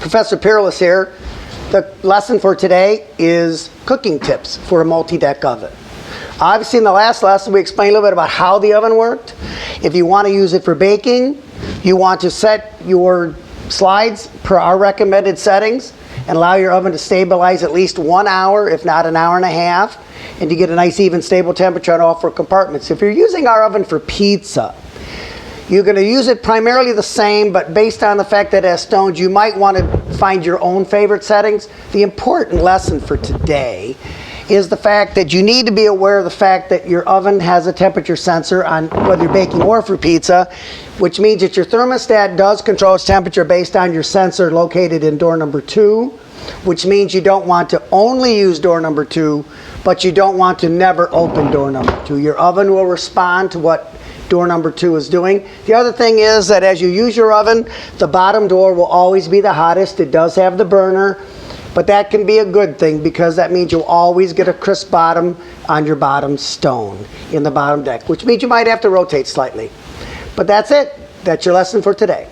Professor Peerless here. The lesson for today is cooking tips for a multi-deck oven. Obviously in the last lesson we explained a little bit about how the oven worked. If you want to use it for baking, you want to set your slides per our recommended settings and allow your oven to stabilize at least 1 hour, if not an hour and a half, and to get a nice even stable temperature on all 4 compartments. If you're using our oven for pizza, you're going to use it primarily the same, but based on the fact that as stones, you might want to find your own favorite settings. The important lesson for today is the fact that you need to be aware of the fact that your oven has a temperature sensor on whether you're baking or for pizza, which means that your thermostat does control its temperature based on your sensor located in door number 2, which means you don't want to only use door number 2, but you don't want to never open door number 2. Your oven will respond to what door number 2 is doing. The other thing is that as you use your oven, the bottom door will always be the hottest. It does have the burner, but that can be a good thing because that means you'll always get a crisp bottom on your bottom stone in the bottom deck, which means you might have to rotate slightly. But that's it. That's your lesson for today.